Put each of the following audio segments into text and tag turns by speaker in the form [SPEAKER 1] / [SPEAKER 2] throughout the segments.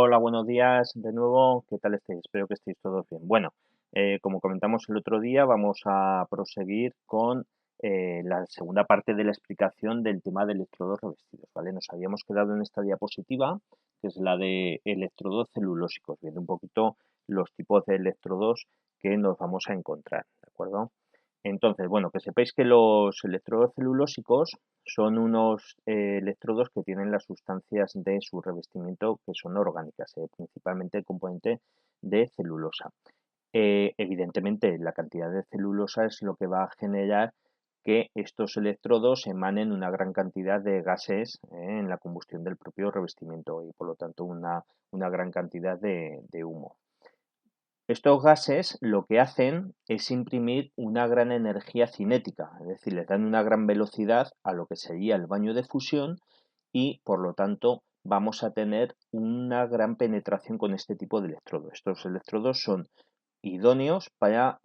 [SPEAKER 1] Hola, buenos días de nuevo. ¿Qué tal estáis? Espero que estéis todos bien. Bueno, como comentamos el otro día, vamos a proseguir con la segunda parte de la explicación del tema de electrodos revestidos, ¿vale? Nos habíamos quedado en esta diapositiva, que es la de electrodos celulósicos, viendo un poquito los tipos de electrodos que nos vamos a encontrar, ¿de acuerdo? Entonces, bueno, que sepáis que los electrodos celulósicos son unos electrodos que tienen las sustancias de su revestimiento que son orgánicas, principalmente el componente de celulosa. Evidentemente, la cantidad de celulosa es lo que va a generar que estos electrodos emanen una gran cantidad de gases en la combustión del propio revestimiento y, por lo tanto, una gran cantidad de humo. Estos gases lo que hacen es imprimir una gran energía cinética, es decir, les dan una gran velocidad a lo que sería el baño de fusión y, por lo tanto, vamos a tener una gran penetración con este tipo de electrodos. Estos electrodos son idóneos para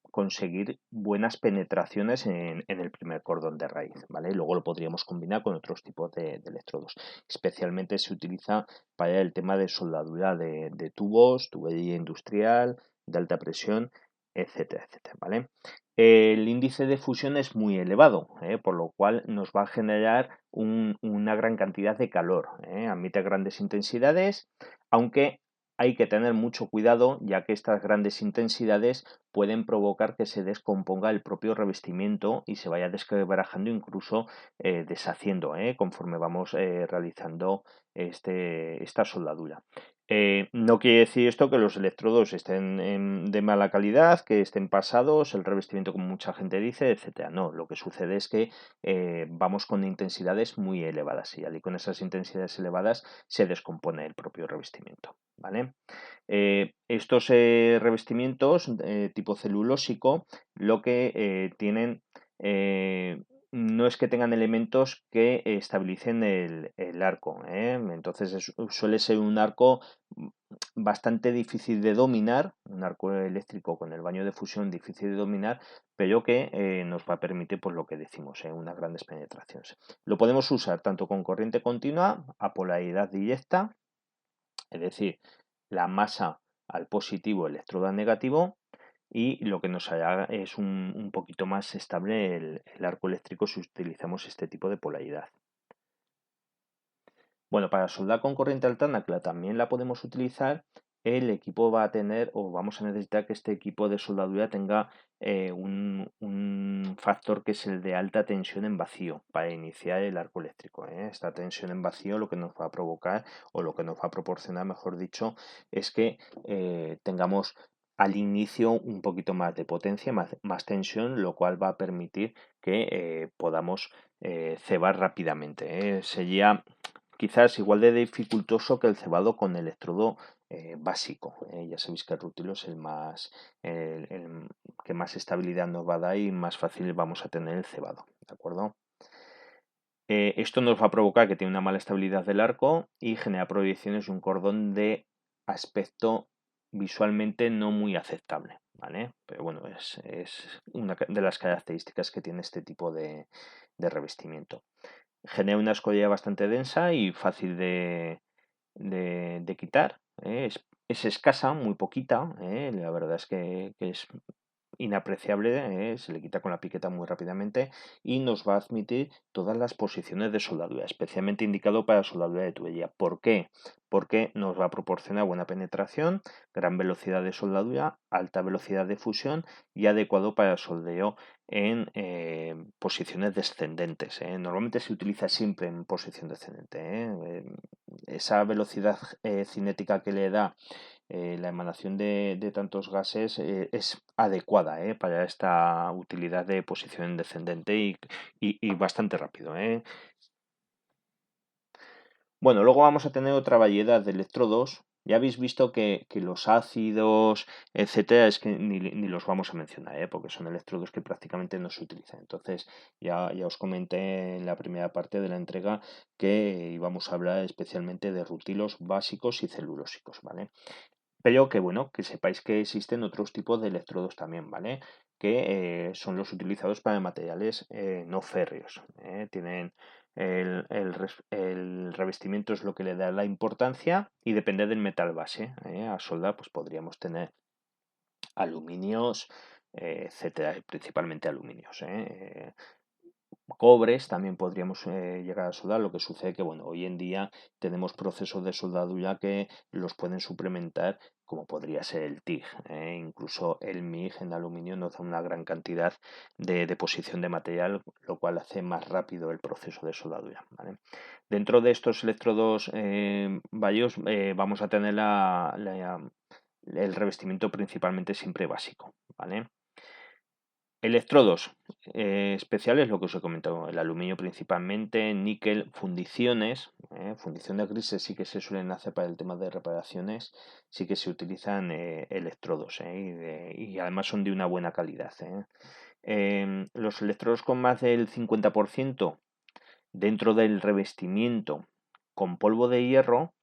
[SPEAKER 1] conseguir buenas penetraciones en el primer cordón de raíz, ¿vale? Luego lo podríamos combinar con otros tipos de electrodos. Especialmente se utiliza para el tema de soldadura de tubos, tubería industrial, de alta presión, etcétera, etcétera, ¿vale? El índice de fusión es muy elevado, por lo cual nos va a generar una gran cantidad de calor, admite grandes intensidades, aunque hay que tener mucho cuidado, ya que estas grandes intensidades pueden provocar que se descomponga el propio revestimiento y se vaya desquebrajando, incluso deshaciendo, conforme vamos realizando esta soldadura. No quiere decir esto que los electrodos estén de mala calidad, que estén pasados, el revestimiento, como mucha gente dice, etcétera. No, lo que sucede es que vamos con intensidades muy elevadas y con esas intensidades elevadas se descompone el propio revestimiento, ¿vale? Estos revestimientos tipo celulósico lo que tienen no es que tengan elementos que estabilicen el arco, entonces suele ser un arco bastante difícil de dominar, un arco eléctrico con el baño de fusión difícil de dominar, pero que nos va a permitir, pues lo que decimos, unas grandes penetraciones. Lo podemos usar tanto con corriente continua a polaridad directa, es decir, la masa al positivo, electrodo al negativo, y lo que nos hará es un poquito más estable el arco eléctrico si utilizamos este tipo de polaridad. Bueno, para soldar con corriente alterna, que también la podemos utilizar, el equipo va a tener o vamos a necesitar que este equipo de soldadura tenga un factor que es el de alta tensión en vacío para iniciar el arco eléctrico. Esta tensión en vacío lo que nos va a provocar o lo que nos va a proporcionar, mejor dicho, es que tengamos al inicio un poquito más de potencia, más tensión, lo cual va a permitir que podamos cebar rápidamente. Sería quizás igual de dificultoso que el cebado con electrodo básico. Ya sabéis que el rutilo es el que más estabilidad nos va a dar y más fácil vamos a tener el cebado, ¿de acuerdo? Esto nos va a provocar que tiene una mala estabilidad del arco y genera proyecciones de un cordón de aspecto visualmente no muy aceptable, ¿vale? Pero bueno, es una de las características que tiene este tipo de revestimiento. Genera una escoria bastante densa y fácil de quitar. Es escasa, muy poquita. La verdad es que es inapreciable, se le quita con la piqueta muy rápidamente y nos va a admitir todas las posiciones de soldadura, especialmente indicado para soldadura de tubería. ¿Por qué? Porque nos va a proporcionar buena penetración, gran velocidad de soldadura, alta velocidad de fusión y adecuado para el soldeo en posiciones descendentes. Normalmente se utiliza siempre en posición descendente. Esa velocidad cinética que le da la emanación de tantos gases es adecuada para esta utilidad de posición descendente y bastante rápido. Bueno, luego vamos a tener otra variedad de electrodos. Ya habéis visto que los ácidos, etcétera, es que ni los vamos a mencionar, porque son electrodos que prácticamente no se utilizan. Entonces, ya os comenté en la primera parte de la entrega que íbamos a hablar especialmente de rutilos básicos y celulósicos, ¿vale? Pero que bueno, que sepáis que existen otros tipos de electrodos también, ¿vale? Que son los utilizados para materiales no férreos. Tienen el revestimiento es lo que le da la importancia y depende del metal base. A soldar pues podríamos tener aluminios, etcétera, principalmente aluminios. Cobres también podríamos llegar a soldar. Lo que sucede que, bueno, hoy en día tenemos procesos de soldadura que los pueden suplementar, como podría ser el TIG. Incluso el MIG en aluminio nos da una gran cantidad de deposición de material, lo cual hace más rápido el proceso de soldadura, ¿vale? Dentro de estos electrodos varios vamos a tener el revestimiento principalmente siempre básico, ¿vale? Electrodos especiales, lo que os he comentado, el aluminio principalmente, níquel, fundiciones, fundición de grises sí que se suelen hacer para el tema de reparaciones, sí que se utilizan electrodos y además son de una buena calidad. Los electrodos con más del 50% dentro del revestimiento con polvo de hierro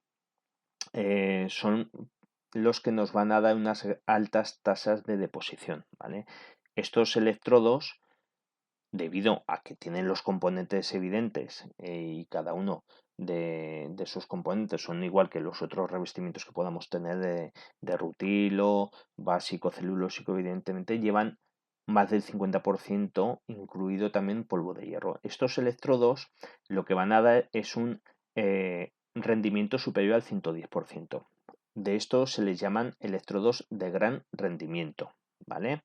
[SPEAKER 1] son los que nos van a dar unas altas tasas de deposición, ¿vale? Estos electrodos, debido a que tienen los componentes evidentes y cada uno de esos componentes son igual que los otros revestimientos que podamos tener de rutilo, básico, celulósico, evidentemente, llevan más del 50%, incluido también polvo de hierro. Estos electrodos lo que van a dar es un rendimiento superior al 110%. De estos se les llaman electrodos de gran rendimiento, ¿vale?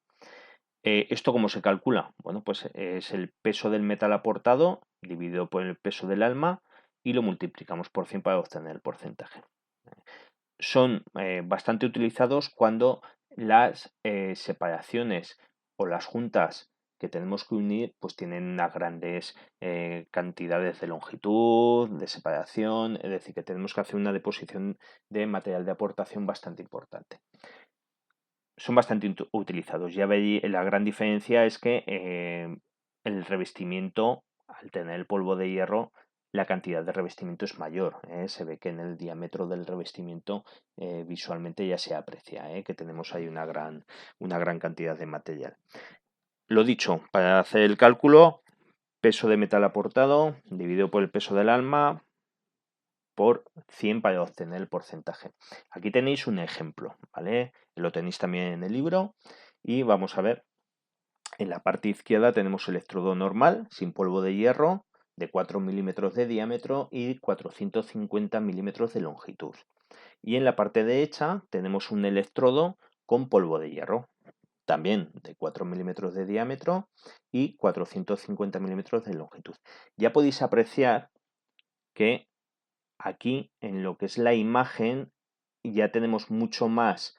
[SPEAKER 1] ¿Esto cómo se calcula? Bueno, pues es el peso del metal aportado dividido por el peso del alma y lo multiplicamos por 100 para obtener el porcentaje. Son bastante utilizados cuando las separaciones o las juntas que tenemos que unir pues tienen unas grandes cantidades de longitud, de separación, es decir, que tenemos que hacer una deposición de material de aportación bastante importante. Son bastante utilizados. Ya veis, la gran diferencia es que el revestimiento, al tener el polvo de hierro, la cantidad de revestimiento es mayor. Se ve que en el diámetro del revestimiento visualmente ya se aprecia que tenemos ahí una gran cantidad de material. Lo dicho, para hacer el cálculo, peso de metal aportado dividido por el peso del alma por 100 para obtener el porcentaje. Aquí tenéis un ejemplo, ¿vale? Lo tenéis también en el libro y vamos a ver. En la parte izquierda tenemos electrodo normal, sin polvo de hierro, de 4 milímetros de diámetro y 450 milímetros de longitud. Y en la parte derecha tenemos un electrodo con polvo de hierro, también de 4 milímetros de diámetro y 450 milímetros de longitud. Ya podéis apreciar que aquí en lo que es la imagen ya tenemos mucho más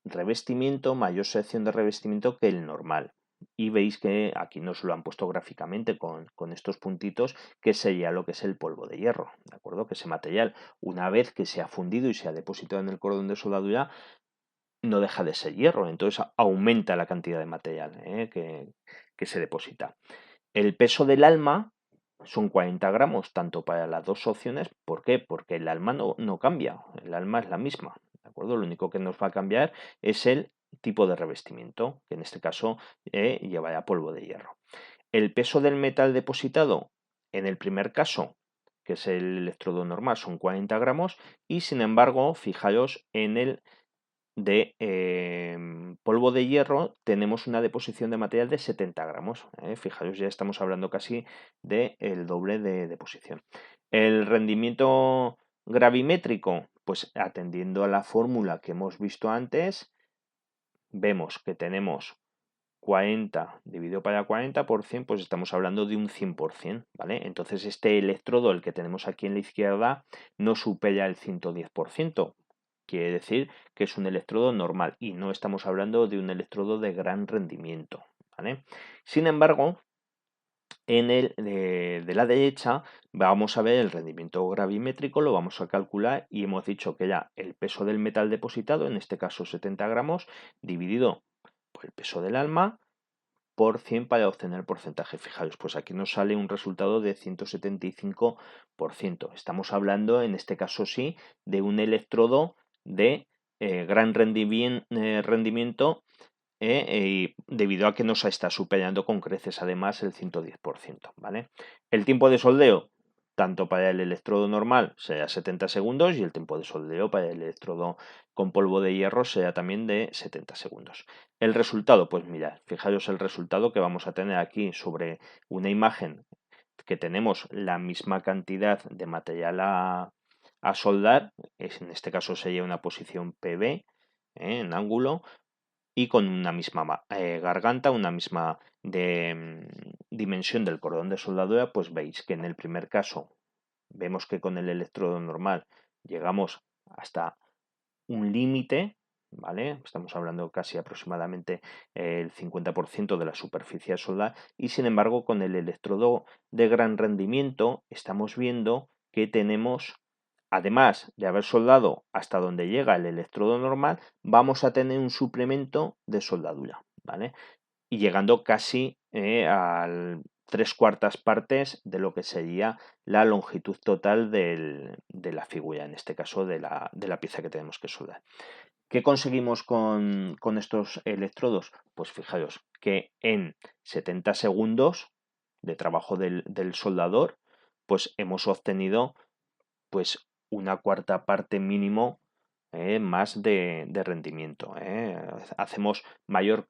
[SPEAKER 1] revestimiento, mayor sección de revestimiento que el normal. Y veis que aquí nos lo han puesto gráficamente con estos puntitos, que sería lo que es el polvo de hierro, ¿de acuerdo? Que ese material, una vez que se ha fundido y se ha depositado en el cordón de soldadura, no deja de ser hierro, entonces aumenta la cantidad de material que se deposita. El peso del alma son 40 gramos, tanto para las dos opciones. ¿Por qué? Porque el alma no cambia, el alma es la misma, ¿de acuerdo? Lo único que nos va a cambiar es el tipo de revestimiento, que en este caso llevará polvo de hierro. El peso del metal depositado, en el primer caso, que es el electrodo normal, son 40 gramos, y sin embargo, fijaros en el de polvo de hierro tenemos una deposición de material de 70 gramos. Fijaros, ya estamos hablando casi del doble de deposición. El rendimiento gravimétrico, pues atendiendo a la fórmula que hemos visto antes, vemos que tenemos 40 dividido para 40 por 100, pues estamos hablando de un 100%, ¿vale? Entonces este electrodo, el que tenemos aquí en la izquierda, no supera el 110%. Quiere decir que es un electrodo normal y no estamos hablando de un electrodo de gran rendimiento, ¿vale? Sin embargo, en el de la derecha vamos a ver el rendimiento gravimétrico, lo vamos a calcular y hemos dicho que ya el peso del metal depositado, en este caso 70 gramos, dividido por el peso del alma, por 100 para obtener el porcentaje. Fijaros, pues aquí nos sale un resultado de 175%. Estamos hablando, en este caso sí, de un electrodo de gran rendimiento y debido a que nos está superando con creces además el 110%, ¿vale? El tiempo de soldeo, tanto para el electrodo normal, sea 70 segundos y el tiempo de soldeo para el electrodo con polvo de hierro sea también de 70 segundos. El resultado, pues mirad, fijaros el resultado que vamos a tener aquí sobre una imagen que tenemos la misma cantidad de material a soldar, en este caso sería una posición PB, en ángulo, y con una misma garganta, una misma dimensión del cordón de soldadura, pues veis que en el primer caso vemos que con el electrodo normal llegamos hasta un límite, ¿vale? Estamos hablando casi aproximadamente el 50% de la superficie a soldar y sin embargo con el electrodo de gran rendimiento estamos viendo que tenemos, además de haber soldado hasta donde llega el electrodo normal, vamos a tener un suplemento de soldadura, ¿vale? Y llegando casi al 3/4 partes de lo que sería la longitud total de la figura, en este caso de la pieza que tenemos que soldar. ¿Qué conseguimos con estos electrodos? Pues fijaros que en 70 segundos de trabajo del soldador, pues hemos obtenido pues una cuarta parte mínimo más de rendimiento. Hacemos mayor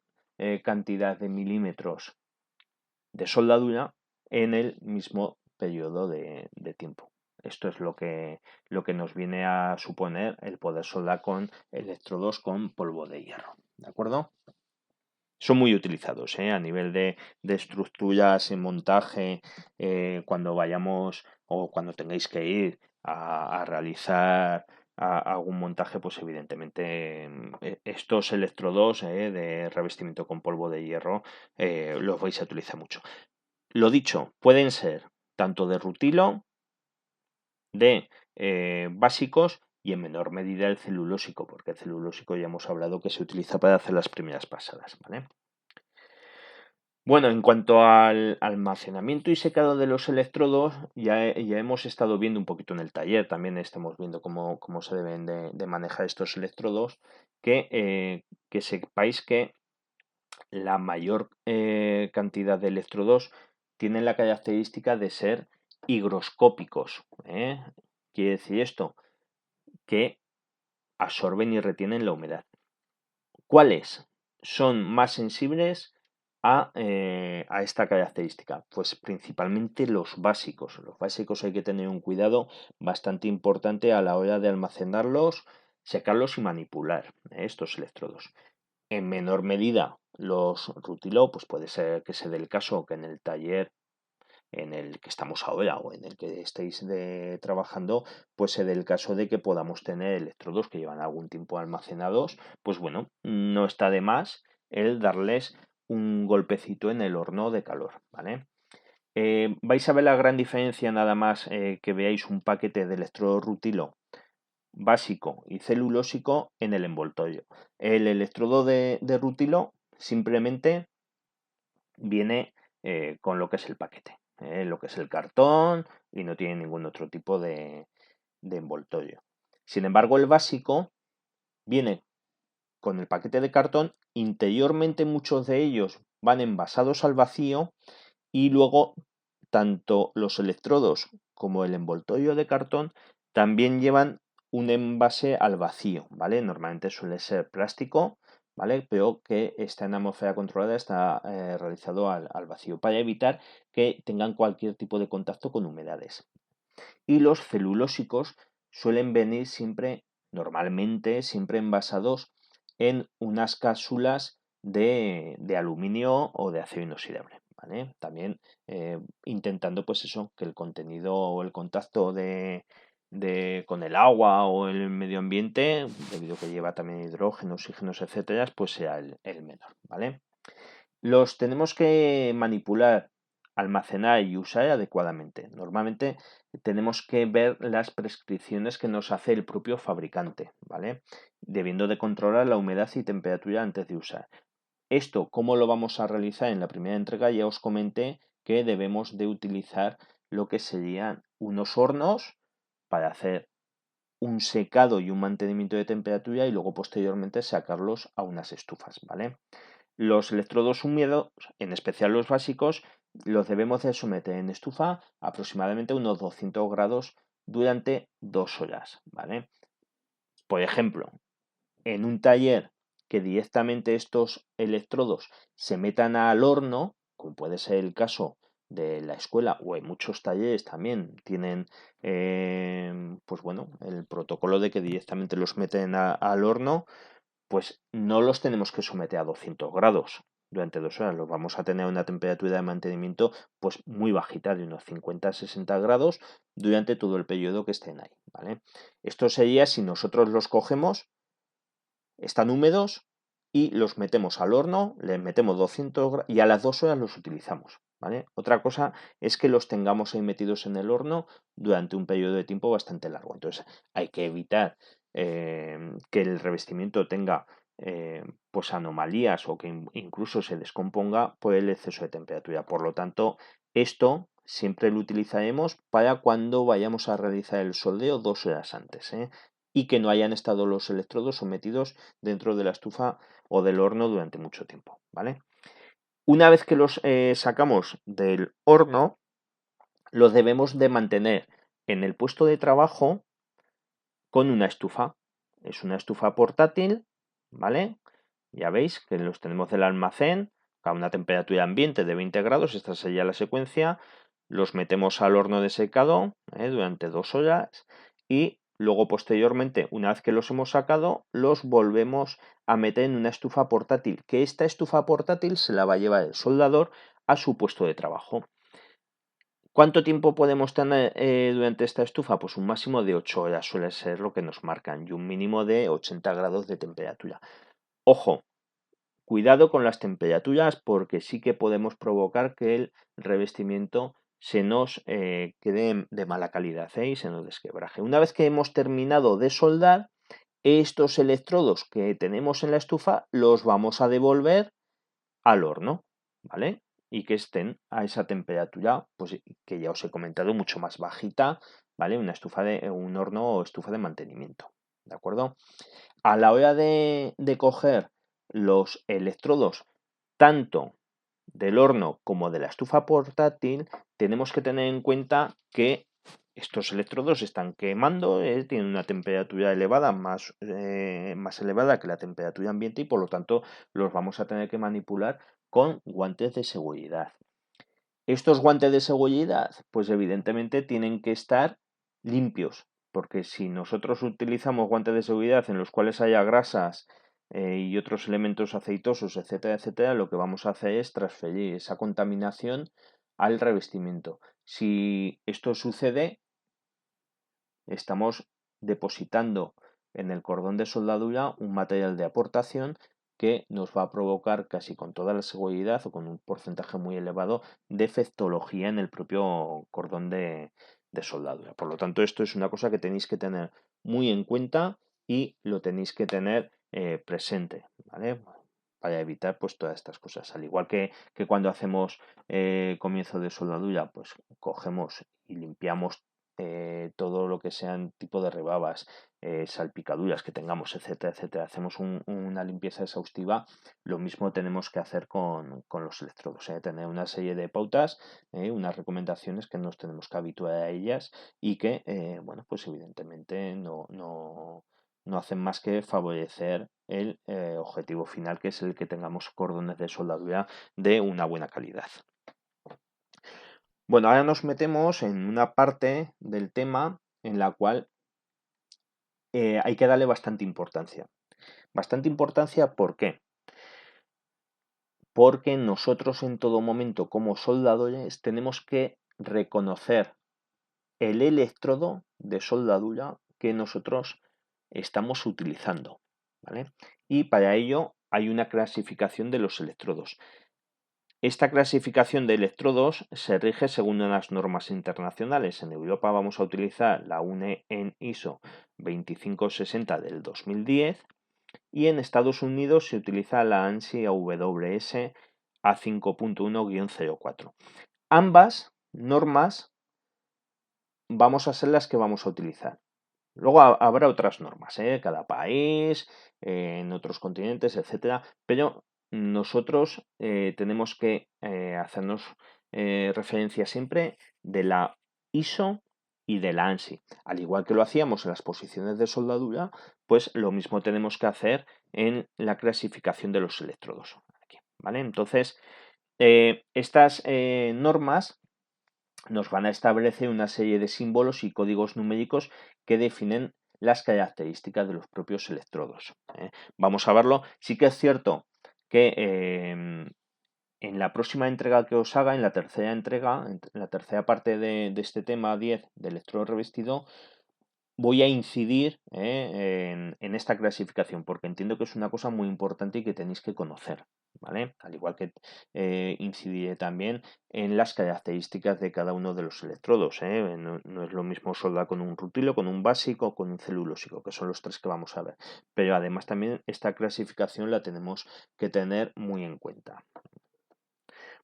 [SPEAKER 1] cantidad de milímetros de soldadura en el mismo periodo de tiempo. Esto es lo que nos viene a suponer el poder soldar con electrodos con polvo de hierro. ¿De acuerdo? Son muy utilizados a nivel de estructuras en montaje, cuando vayamos o cuando tengáis que ir a realizar algún montaje, pues evidentemente estos electrodos de revestimiento con polvo de hierro los vais a utilizar mucho. Lo dicho, pueden ser tanto de rutilo, de básicos y en menor medida el celulósico, porque el celulósico ya hemos hablado que se utiliza para hacer las primeras pasadas, ¿vale? Bueno, en cuanto al almacenamiento y secado de los electrodos, ya hemos estado viendo un poquito en el taller, también estamos viendo cómo se deben de manejar estos electrodos, que sepáis que la mayor cantidad de electrodos tienen la característica de ser higroscópicos. Quiere decir esto, que absorben y retienen la humedad. ¿Cuáles son más sensibles a esta característica? Pues principalmente los básicos. Los básicos hay que tener un cuidado bastante importante a la hora de almacenarlos, secarlos y manipular estos electrodos. En menor medida los rutiló, pues puede ser que se dé el caso que en el taller en el que estamos ahora o en el que estéis trabajando, pues se dé el caso de que podamos tener electrodos que llevan algún tiempo almacenados, pues bueno, no está de más el darles un golpecito en el horno de calor, ¿vale? Vais a ver la gran diferencia nada más que veáis un paquete de electrodo rutilo básico y celulósico en el envoltorio. El electrodo de rutilo simplemente viene con lo que es el paquete, lo que es el cartón y no tiene ningún otro tipo de envoltorio. Sin embargo, el básico viene con el paquete de cartón, interiormente muchos de ellos van envasados al vacío y luego tanto los electrodos como el envoltorio de cartón también llevan un envase al vacío, ¿vale? Normalmente suele ser plástico, ¿vale? Pero que está en atmósfera controlada, está realizado al vacío para evitar que tengan cualquier tipo de contacto con humedades. Y los celulósicos suelen venir siempre, normalmente, siempre envasados en unas cápsulas de aluminio o de acero inoxidable, ¿vale? También intentando, pues eso, que el contenido o el contacto con el agua o el medio ambiente, debido a que lleva también hidrógeno, oxígenos, etcétera, pues sea el menor, ¿vale? Los tenemos que manipular, almacenar y usar adecuadamente. Normalmente tenemos que ver las prescripciones que nos hace el propio fabricante, ¿vale? Debiendo de controlar la humedad y temperatura antes de usar. Esto, ¿cómo lo vamos a realizar? En la primera entrega ya os comenté que debemos de utilizar lo que serían unos hornos para hacer un secado y un mantenimiento de temperatura y luego posteriormente sacarlos a unas estufas, ¿vale? Los electrodos húmedos, en especial los básicos, los debemos de someter en estufa aproximadamente a unos 200 grados durante 2 horas, ¿vale? Por ejemplo, en un taller que directamente estos electrodos se metan al horno, como puede ser el caso de la escuela, o en muchos talleres también tienen, pues bueno, el protocolo de que directamente los meten al horno, pues no los tenemos que someter a 200 grados durante 2 horas, los vamos a tener a una temperatura de mantenimiento pues muy bajita, de unos 50-60 grados durante todo el periodo que estén ahí, ¿vale? Esto sería si nosotros los cogemos, están húmedos y los metemos al horno, les metemos 200 grados y a las 2 horas los utilizamos, ¿vale? Otra cosa es que los tengamos ahí metidos en el horno durante un periodo de tiempo bastante largo. Entonces hay que evitar que el revestimiento tenga pues anomalías o que incluso se descomponga por el exceso de temperatura. Por lo tanto, esto siempre lo utilizaremos para cuando vayamos a realizar el soldeo 2 horas antes, ¿eh? Y que no hayan estado los electrodos sometidos dentro de la estufa o del horno durante mucho tiempo, ¿vale? Una vez que los sacamos del horno, los debemos de mantener en el puesto de trabajo con una estufa. Es una estufa portátil, ¿vale? Ya veis que los tenemos del almacén a una temperatura ambiente de 20 grados, esta sería la secuencia. Los metemos al horno de secado durante 2 horas y luego posteriormente, una vez que los hemos sacado, los volvemos a meter en una estufa portátil, que esta estufa portátil se la va a llevar el soldador a su puesto de trabajo. ¿Cuánto tiempo podemos tener durante esta estufa? Pues un máximo de 8 horas suele ser lo que nos marcan y un mínimo de 80 grados de temperatura. Ojo, cuidado con las temperaturas porque sí que podemos provocar que el revestimiento se nos quede de mala calidad y se nos desquebraje. Una vez que hemos terminado de soldar, estos electrodos que tenemos en la estufa los vamos a devolver al horno, ¿vale? Y que estén a esa temperatura, pues que ya os he comentado, mucho más bajita, ¿vale? Una estufa de un horno o estufa de mantenimiento, ¿de acuerdo? A la hora de coger los electrodos, tanto del horno como de la estufa portátil, tenemos que tener en cuenta que estos electrodos están quemando, tienen una temperatura elevada, más elevada que la temperatura ambiente y por lo tanto los vamos a tener que manipular con guantes de seguridad. Estos guantes de seguridad, pues evidentemente tienen que estar limpios, porque si nosotros utilizamos guantes de seguridad en los cuales haya grasas y otros elementos aceitosos, etcétera, etcétera, lo que vamos a hacer es transferir esa contaminación al revestimiento. Si esto sucede, estamos depositando en el cordón de soldadura un material de aportación que nos va a provocar casi con toda la seguridad o con un porcentaje muy elevado defectología en el propio cordón de soldadura. Por lo tanto, esto es una cosa que tenéis que tener muy en cuenta y lo tenéis que tener presente, ¿vale? Para evitar pues todas estas cosas. Al igual que cuando hacemos comienzo de soldadura, pues cogemos y limpiamos todo lo que sean tipo de rebabas, salpicaduras que tengamos, etcétera, etcétera. Hacemos una limpieza exhaustiva. Lo mismo tenemos que hacer con los electrodos, tener una serie de pautas, unas recomendaciones que nos tenemos que habituar a ellas y que, bueno, pues evidentemente no hacen más que favorecer el objetivo final, que es el que tengamos cordones de soldadura de una buena calidad. Bueno, ahora nos metemos en una parte del tema en la cual hay que darle bastante importancia. Bastante importancia, ¿por qué? Porque nosotros en todo momento como soldadores tenemos que reconocer el electrodo de soldadura que nosotros estamos utilizando, ¿vale? Y para ello hay una clasificación de los electrodos. Esta clasificación de electrodos se rige según unas normas internacionales. En Europa vamos a utilizar la UNE en ISO 2560 del 2010 y en Estados Unidos se utiliza la ANSI AWS A5.1-04. Ambas normas vamos a ser las que vamos a utilizar. Luego habrá otras normas, cada país, en otros continentes, etcétera, pero nosotros tenemos que hacernos referencia siempre de la ISO y de la ANSI. Al igual que lo hacíamos en las posiciones de soldadura, pues lo mismo tenemos que hacer en la clasificación de los electrodos. Aquí, ¿vale? Entonces, estas normas nos van a establecer una serie de símbolos y códigos numéricos que definen las características de los propios electrodos. Vamos a verlo. Sí que es cierto que en la próxima entrega que os haga, en la tercera entrega, en la tercera parte de este tema 10 de electrodo revestido, voy a incidir en esta clasificación porque entiendo que es una cosa muy importante y que tenéis que conocer, ¿vale? Al igual que incidiré también en las características de cada uno de los electrodos, ¿eh? No es lo mismo soldar con un rutilo, con un básico o con un celulósico, que son los tres que vamos a ver. Pero además también esta clasificación la tenemos que tener muy en cuenta.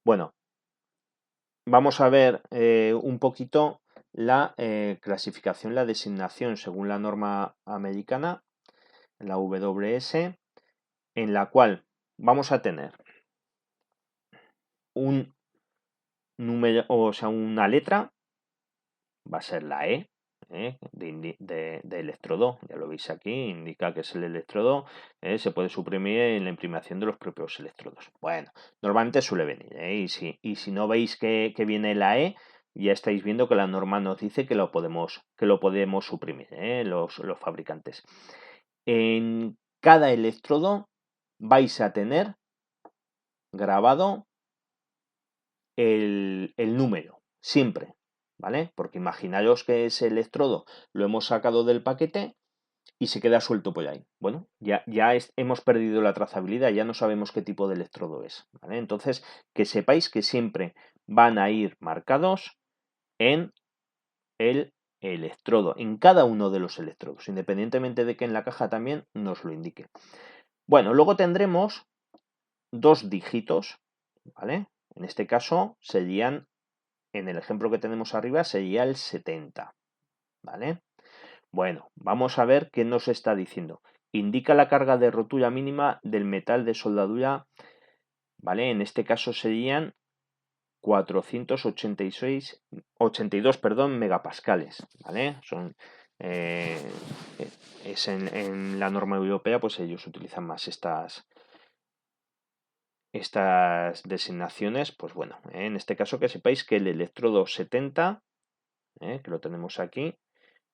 [SPEAKER 1] Bueno, vamos a ver un poquito la clasificación, la designación según la norma americana, la WS, en la cual vamos a tener un número, o sea, una letra, va a ser la E, de electrodo, ya lo veis aquí, indica que es el electrodo, se puede suprimir en la imprimación de los propios electrodos. Bueno, normalmente suele venir, y si no veis que viene la E, ya estáis viendo que la norma nos dice que lo podemos suprimir, los fabricantes. En cada electrodo vais a tener grabado el número, siempre, ¿vale? Porque imaginaros que ese electrodo lo hemos sacado del paquete y se queda suelto por ahí. Bueno, ya hemos perdido la trazabilidad, ya no sabemos qué tipo de electrodo es, ¿vale? Entonces, que sepáis que siempre van a ir marcados en el electrodo, en cada uno de los electrodos, independientemente de que en la caja también nos lo indique. Bueno, luego tendremos dos dígitos, ¿vale? En este caso serían, en el ejemplo que tenemos arriba, sería el 70, ¿vale? Bueno, vamos a ver qué nos está diciendo. Indica la carga de rotura mínima del metal de soldadura, ¿vale? En este caso serían 482 megapascales, ¿vale? Son, es en la norma europea, pues ellos utilizan más estas designaciones. Pues bueno, en este caso que sepáis que el electrodo 70, que lo tenemos aquí,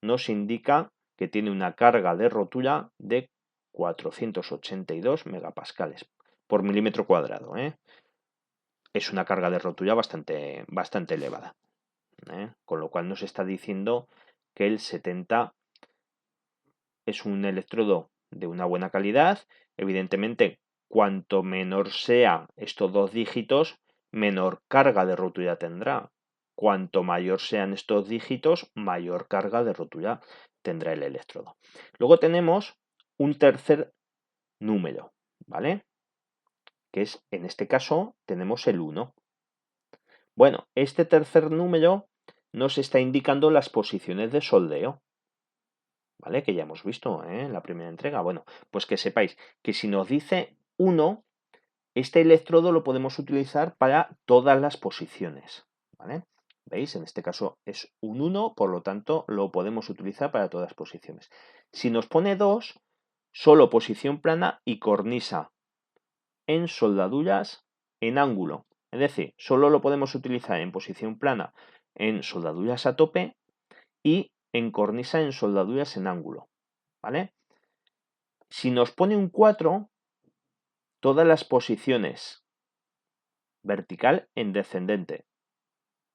[SPEAKER 1] nos indica que tiene una carga de rotura de 482 megapascales por milímetro cuadrado. Es una carga de rotura bastante elevada. Con lo cual nos está diciendo que el 70 es un electrodo de una buena calidad. Evidentemente, cuanto menor sea estos dos dígitos, menor carga de rotura tendrá. Cuanto mayor sean estos dígitos, mayor carga de rotura tendrá el electrodo. Luego tenemos un tercer número, ¿vale? Que es, en este caso, tenemos el 1. Bueno, este tercer número nos está indicando las posiciones de soldeo, ¿vale? Que ya hemos visto en la primera entrega. Bueno, pues que sepáis que si nos dice 1, este electrodo lo podemos utilizar para todas las posiciones, ¿vale? ¿Veis? En este caso es un 1, por lo tanto lo podemos utilizar para todas las posiciones. Si nos pone 2, solo posición plana y cornisa en soldaduras en ángulo. Es decir, solo lo podemos utilizar en posición plana en soldaduras a tope y en cornisa en soldaduras en ángulo, ¿vale? Si nos pone un 4, todas las posiciones vertical en descendente,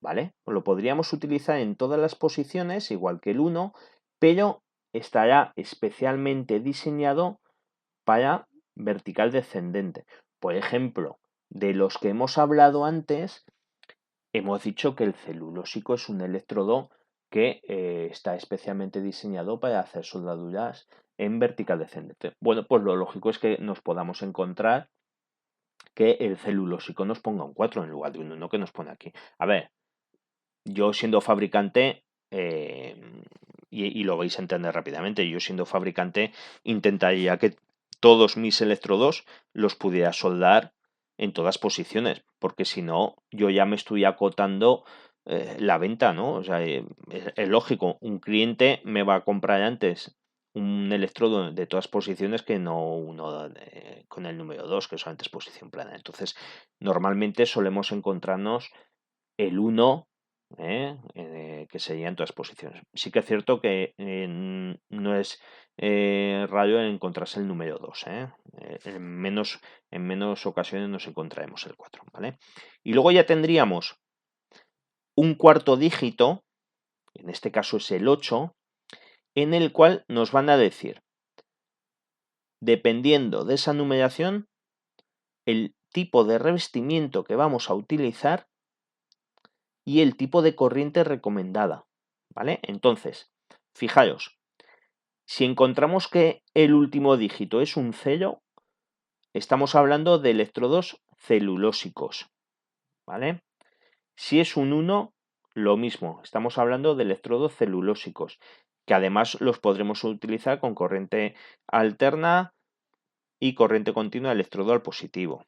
[SPEAKER 1] ¿vale? Lo podríamos utilizar en todas las posiciones, igual que el 1, pero estará especialmente diseñado para vertical descendente. Por ejemplo, de los que hemos hablado antes, hemos dicho que el celulósico es un electrodo que está especialmente diseñado para hacer soldaduras en vertical descendente. Bueno, pues lo lógico es que nos podamos encontrar que el celulósico nos ponga un 4 en lugar de un 1 que nos pone aquí. A ver, yo siendo fabricante, y lo vais a entender rápidamente, yo siendo fabricante intentaría que todos mis electrodos los pudiera soldar en todas posiciones, porque si no, yo ya me estoy acotando la venta, ¿no? O sea, es lógico, un cliente me va a comprar antes un electrodo de todas posiciones que no uno con el número 2 que solamente es posición plana. Entonces, normalmente solemos encontrarnos el 1, que sería en todas posiciones. Sí que es cierto que no es raro encontrarse el número 2, en menos ocasiones nos encontraremos el 4, ¿vale? Y luego ya tendríamos un cuarto dígito, en este caso es el 8, en el cual nos van a decir, dependiendo de esa numeración, el tipo de revestimiento que vamos a utilizar y el tipo de corriente recomendada, ¿vale? Entonces, fijaros, si encontramos que el último dígito es un 0, estamos hablando de electrodos celulósicos, ¿vale? Si es un 1, lo mismo, estamos hablando de electrodos celulósicos, que además los podremos utilizar con corriente alterna y corriente continua electrodo al positivo.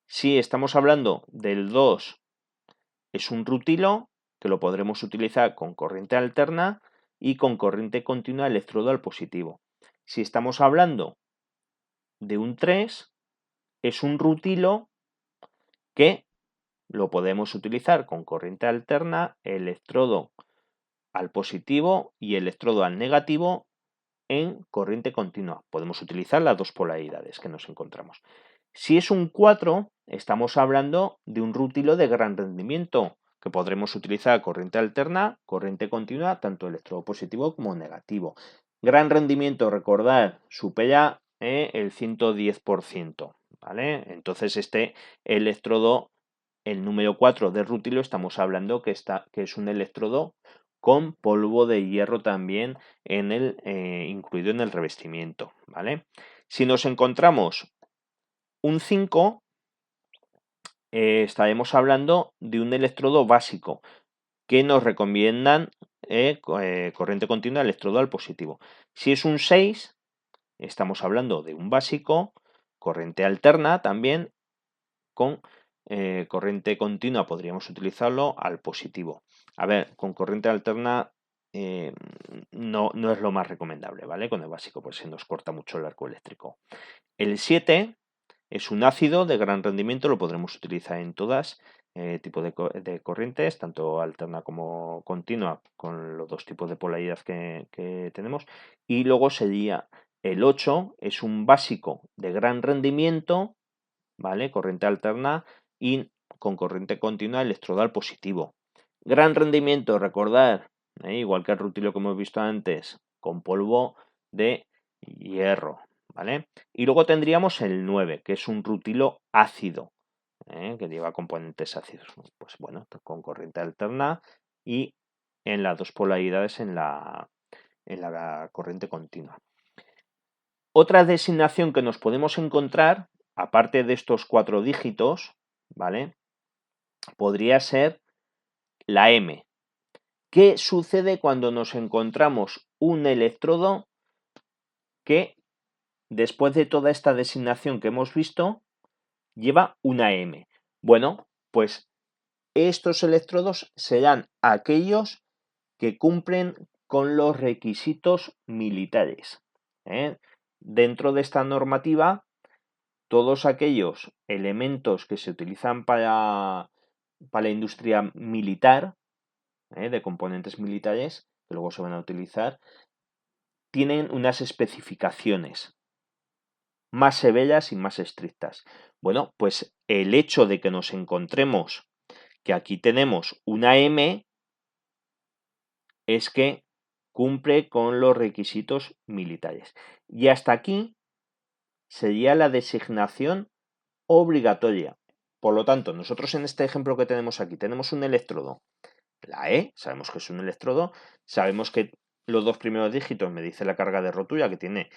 [SPEAKER 1] Si estamos hablando del 2, es un rutilo, que lo podremos utilizar con corriente alterna y con corriente continua electrodo al positivo. Si estamos hablando de un 3, es un rutilo que lo podemos utilizar con corriente alterna, electrodo al positivo y electrodo al negativo en corriente continua. Podemos utilizar las dos polaridades que nos encontramos. Si es un 4, estamos hablando de un rutilo de gran rendimiento, que podremos utilizar corriente alterna, corriente continua, tanto electrodo positivo como negativo. Gran rendimiento, recordad, supera el 110%, ¿vale? Entonces este electrodo, el número 4 de rutilo, estamos hablando que es un electrodo con polvo de hierro también incluido en el revestimiento, ¿vale? Si nos encontramos un 5, estaremos hablando de un electrodo básico que nos recomiendan corriente continua electrodo al positivo. Si es un 6, estamos hablando de un básico, corriente alterna también, con corriente continua podríamos utilizarlo al positivo. A ver, con corriente alterna no es lo más recomendable, ¿vale? Con el básico, pues se nos corta mucho el arco eléctrico. El 7 es un ácido de gran rendimiento, lo podremos utilizar en todas tipos de corrientes, tanto alterna como continua, con los dos tipos de polaridad que tenemos. Y luego sería el 8, es un básico de gran rendimiento, ¿vale? Corriente alterna y con corriente continua electrodo al positivo. Gran rendimiento, recordar, igual que el rutilo que hemos visto antes, con polvo de hierro, ¿vale? Y luego tendríamos el 9, que es un rutilo ácido, que lleva componentes ácidos. Pues bueno, con corriente alterna y en las dos polaridades en la corriente continua. Otra designación que nos podemos encontrar, aparte de estos 4 dígitos, ¿vale? Podría ser la M. ¿Qué sucede cuando nos encontramos un electrodo que, después de toda esta designación que hemos visto, lleva una M? Bueno, pues estos electrodos serán aquellos que cumplen con los requisitos militares. Dentro de esta normativa, todos aquellos elementos que se utilizan para la industria militar, de componentes militares, que luego se van a utilizar, tienen unas especificaciones más severas y más estrictas. Bueno, pues el hecho de que nos encontremos que aquí tenemos una M es que cumple con los requisitos militares. Y hasta aquí sería la designación obligatoria. Por lo tanto, nosotros en este ejemplo que tenemos aquí tenemos un electrodo, la E, sabemos que es un electrodo, sabemos que los dos primeros dígitos me dice la carga de rotura que tiene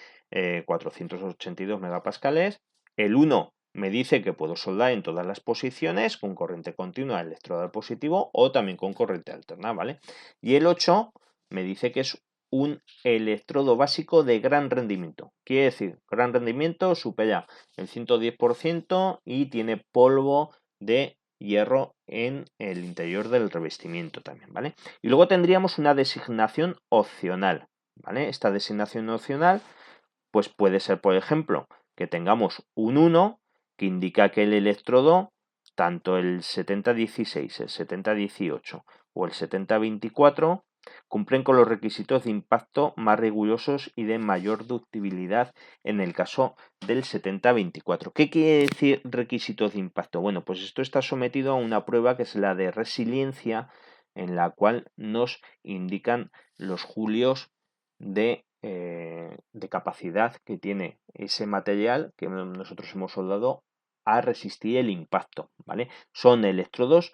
[SPEAKER 1] 482 megapascales, el 1 me dice que puedo soldar en todas las posiciones con corriente continua electrodo al positivo o también con corriente alterna, ¿vale? Y el 8 me dice que es un electrodo básico de gran rendimiento. Quiere decir, gran rendimiento supera el 110% y tiene polvo de hierro en el interior del revestimiento también, ¿vale? Y luego tendríamos una designación opcional, ¿vale? Esta designación opcional, pues puede ser, por ejemplo, que tengamos un 1 que indica que el electrodo, tanto el 7016, el 7018 o el 7024, cumplen con los requisitos de impacto más rigurosos y de mayor ductibilidad en el caso del 7024. ¿Qué quiere decir requisitos de impacto? Bueno, pues esto está sometido a una prueba que es la de resiliencia, en la cual nos indican los julios de capacidad que tiene ese material que nosotros hemos soldado a resistir el impacto, ¿vale? Son electrodos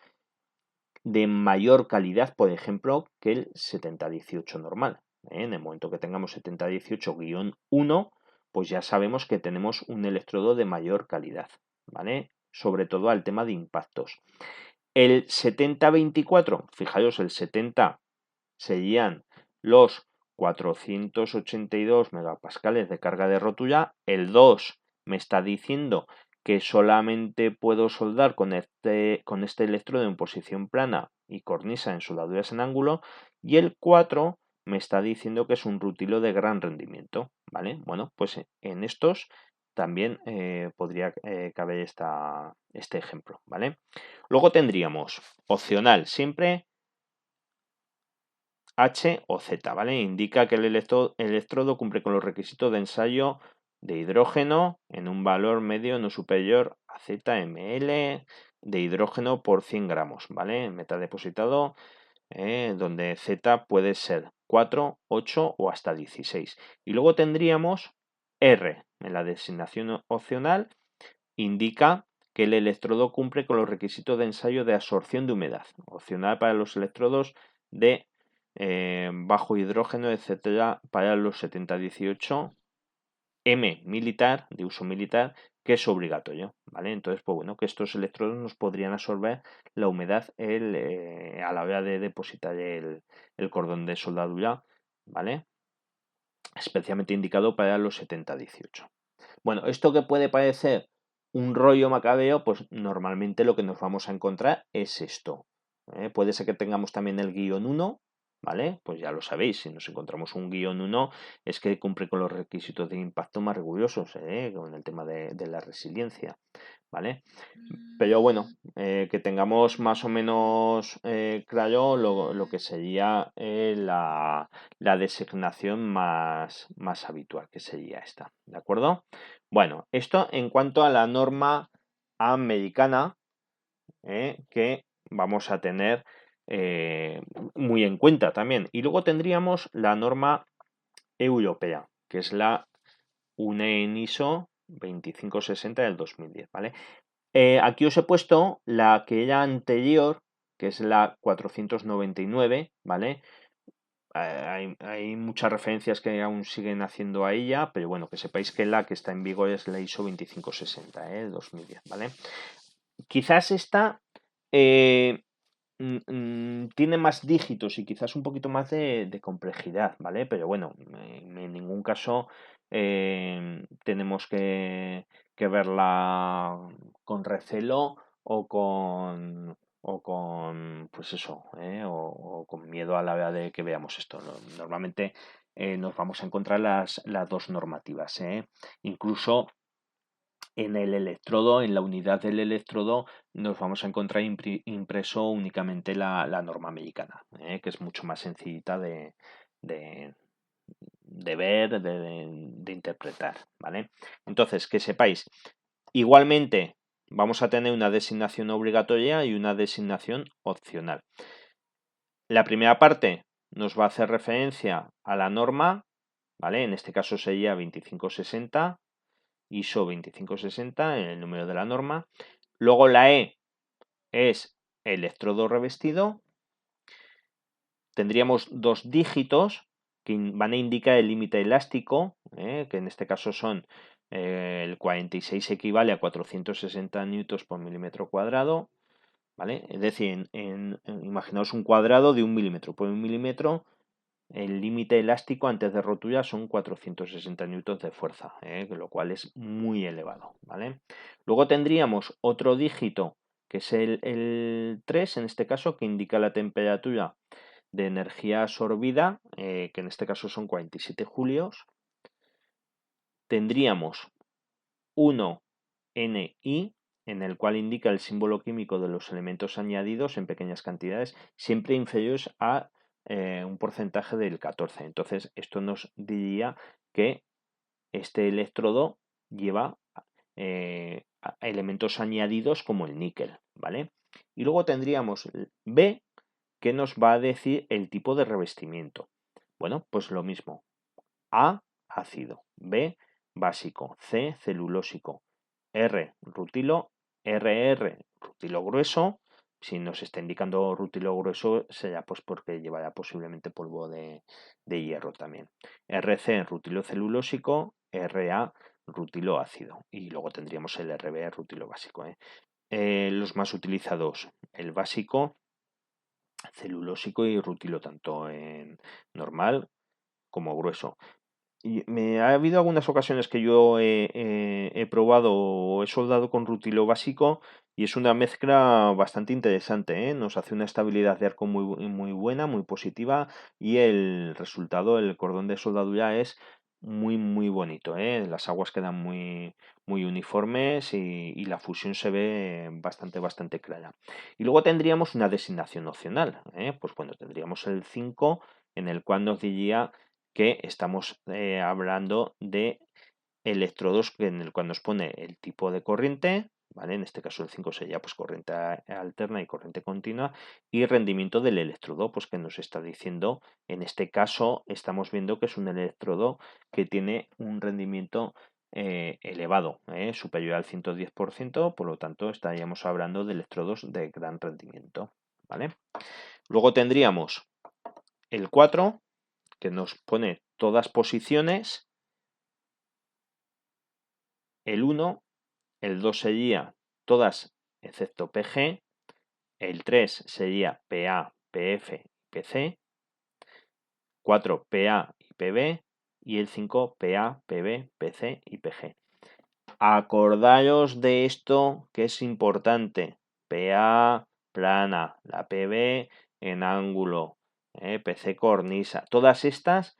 [SPEAKER 1] de mayor calidad, por ejemplo, que el 7018 normal. En el momento que tengamos 7018-1, pues ya sabemos que tenemos un electrodo de mayor calidad, ¿vale? Sobre todo al tema de impactos. El 7024, fijaros, el 70 serían los 482 megapascales de carga de rótula. El 2 me está diciendo que solamente puedo soldar con este electrodo en posición plana y cornisa en soldaduras en ángulo. Y el 4 me está diciendo que es un rutilo de gran rendimiento, ¿vale? Bueno, pues en estos también podría caber este ejemplo, ¿vale? Luego tendríamos opcional siempre H o Z, ¿vale? Indica que el electrodo cumple con los requisitos de ensayo de hidrógeno en un valor medio no superior a ZmL de hidrógeno por 100 gramos, ¿vale? Metal depositado, donde Z puede ser 4, 8 o hasta 16. Y luego tendríamos R, en la designación opcional, indica que el electrodo cumple con los requisitos de ensayo de absorción de humedad, opcional para los electrodos de bajo hidrógeno, etcétera, para los 7018, M militar, de uso militar, que es obligatorio, ¿vale? Entonces, pues bueno, que estos electrodos nos podrían absorber la humedad a la hora de depositar el cordón de soldadura, ¿vale? Especialmente indicado para los 7018. Bueno, esto que puede parecer un rollo macabeo, pues normalmente lo que nos vamos a encontrar es esto. Puede ser que tengamos también el guión 1, ¿vale? Pues ya lo sabéis, si nos encontramos un guión 1 es que cumple con los requisitos de impacto más rigurosos, con el tema de la resiliencia, ¿vale? Pero bueno, que tengamos más o menos claro lo que sería la designación más habitual, que sería esta, ¿de acuerdo? Bueno, esto en cuanto a la norma americana, que vamos a tener muy en cuenta también. Y luego tendríamos la norma europea, que es la UNE ISO 2560 del 2010, ¿vale? Aquí os he puesto la que era anterior, que es la 499, ¿vale? Hay muchas referencias que aún siguen haciendo a ella, pero bueno, que sepáis que la que está en vigor es la ISO 2560, de 2010, ¿vale? Quizás esta tiene más dígitos y quizás un poquito más de complejidad, ¿vale? Pero bueno, en ningún caso tenemos que verla con recelo o con pues eso, o con miedo a la hora de que veamos esto. Normalmente nos vamos a encontrar las dos normativas, incluso en el electrodo, en la unidad del electrodo, nos vamos a encontrar impreso únicamente la norma americana, que es mucho más sencillita de, de ver, de interpretar, ¿vale? Entonces, que sepáis, igualmente vamos a tener una designación obligatoria y una designación opcional. La primera parte nos va a hacer referencia a la norma, ¿vale? En este caso sería 2560, ISO 2560, el número de la norma. Luego la E es electrodo revestido. Tendríamos dos dígitos que van a indicar el límite elástico, que en este caso son el 46 equivale a 460 newtons por milímetro cuadrado, ¿vale? Es decir, imaginaos un cuadrado de 1 milímetro por 1 milímetro, el límite elástico antes de rotura son 460 newtons de fuerza, lo cual es muy elevado, ¿vale? Luego tendríamos otro dígito, que es el 3, en este caso, que indica la temperatura de energía absorbida, que en este caso son 47 julios. Tendríamos 1 Ni, en el cual indica el símbolo químico de los elementos añadidos en pequeñas cantidades, siempre inferiores a un porcentaje del 14. Entonces, esto nos diría que este electrodo lleva elementos añadidos como el níquel, ¿vale? Y luego tendríamos B, que nos va a decir el tipo de revestimiento. Bueno, pues lo mismo. A, ácido. B, básico. C, celulósico. R, rutilo. RR, rutilo grueso. Si nos está indicando rutilo grueso, será pues porque llevará posiblemente polvo de hierro también. RC, rutilo celulósico. RA, rutilo ácido. Y luego tendríamos el RB, rutilo básico. Los más utilizados, el básico, celulósico y rutilo, tanto en normal como grueso. Y me ha habido algunas ocasiones que yo he probado o he soldado con rutilo básico y es una mezcla bastante interesante, ¿eh? Nos hace una estabilidad de arco muy buena, muy positiva y el resultado, el cordón de soldadura es muy bonito, ¿eh? Las aguas quedan muy uniformes y la fusión se ve bastante clara. Y luego tendríamos una designación opcional, ¿eh? Pues bueno, tendríamos el 5 en el cual nos diría que estamos hablando de electrodos en el cual nos pone el tipo de corriente, ¿vale? En este caso el 5 sería pues corriente alterna y corriente continua y rendimiento del electrodo, pues que nos está diciendo, en este caso estamos viendo que es un electrodo que tiene un rendimiento elevado, superior al 110%, por lo tanto estaríamos hablando de electrodos de gran rendimiento, ¿vale? Luego tendríamos el 4, que nos pone todas posiciones, el 1, el 2 sería todas excepto PG, el 3 sería PA, PF, PC, 4 PA y PB y el 5 PA, PB, PC y PG. Acordaros de esto que es importante. PA plana, la PB en ángulo, PC cornisa. Todas estas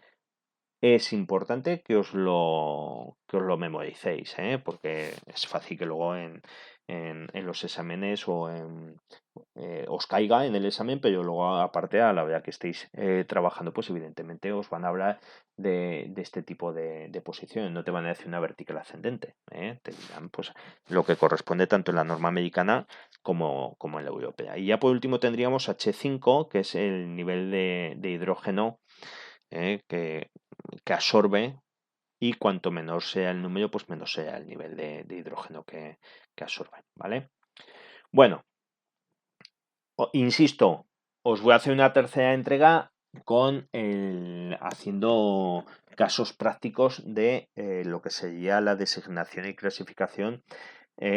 [SPEAKER 1] es importante que os lo memoricéis, porque es fácil que luego en los exámenes os caiga en el examen, pero luego aparte a la hora que estéis trabajando, pues evidentemente os van a hablar de este tipo de posiciones. No te van a decir una vertical ascendente, te dirán pues lo que corresponde tanto en la norma americana como en la europea. Y ya por último tendríamos H5, que es el nivel de hidrógeno que absorbe, y cuanto menor sea el número, pues menos sea el nivel de hidrógeno que absorbe, ¿vale? Bueno, insisto, os voy a hacer una tercera entrega haciendo casos prácticos de lo que sería la designación y clasificación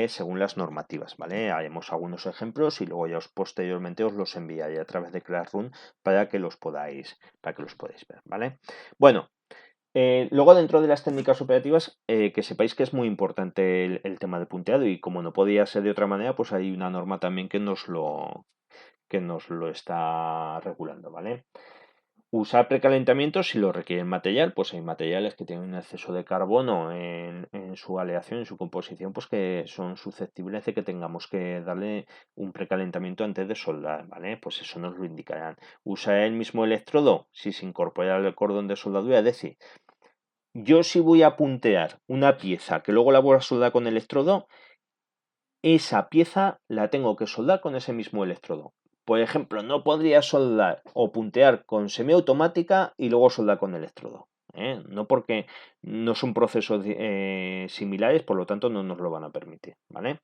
[SPEAKER 1] según las normativas, ¿vale? Haremos algunos ejemplos y luego ya posteriormente os los enviaré a través de Classroom para que los podáis ver, ¿vale? Bueno, luego dentro de las técnicas operativas, que sepáis que es muy importante el tema del punteado y como no podía ser de otra manera, pues hay una norma también que nos lo está regulando, ¿vale? Usar precalentamiento si lo requiere el material, pues hay materiales que tienen un exceso de carbono en su aleación, en su composición, pues que son susceptibles de que tengamos que darle un precalentamiento antes de soldar, ¿vale? Pues eso nos lo indicarán. Usar el mismo electrodo si se incorpora el cordón de soldadura, es decir, yo si voy a puntear una pieza que luego la voy a soldar con electrodo, esa pieza la tengo que soldar con ese mismo electrodo. Por ejemplo, no podría soldar o puntear con semiautomática y luego soldar con electrodo. No porque no son procesos similares, por lo tanto no nos lo van a permitir, ¿vale?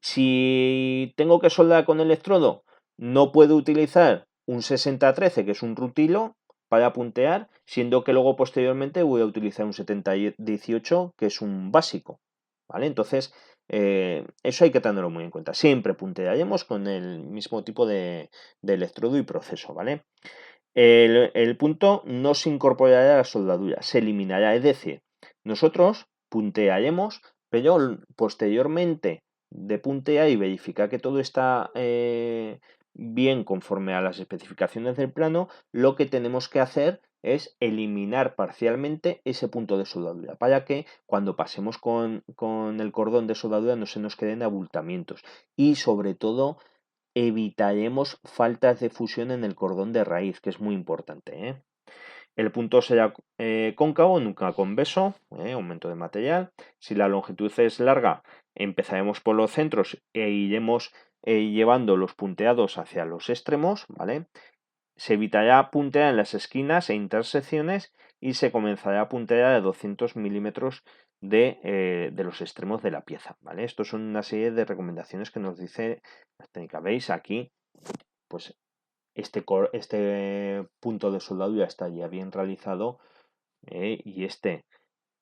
[SPEAKER 1] Si tengo que soldar con electrodo, no puedo utilizar un 6013, que es un rutilo, para puntear, siendo que luego posteriormente voy a utilizar un 7018, que es un básico, ¿vale? Entonces, eso hay que tenerlo muy en cuenta. Siempre puntearemos con el mismo tipo de electrodo y proceso, ¿vale? El punto no se incorporará a la soldadura, se eliminará. Es decir, nosotros puntearemos, pero posteriormente de puntear y verificar que todo está bien conforme a las especificaciones del plano, lo que tenemos que hacer es eliminar parcialmente ese punto de soldadura para que cuando pasemos con el cordón de soldadura no se nos queden abultamientos y sobre todo evitaremos faltas de fusión en el cordón de raíz, que es muy importante, ¿eh? El punto será cóncavo, nunca convexo, aumento de material. Si la longitud es larga, empezaremos por los centros e iremos llevando los punteados hacia los extremos, ¿vale? Se evitará puntear en las esquinas e intersecciones y se comenzará a puntear a 200 milímetros de los extremos de la pieza, ¿vale? Estos son una serie de recomendaciones que nos dice la técnica. ¿Veis? Aquí, pues este punto de soldadura está ya bien realizado y este,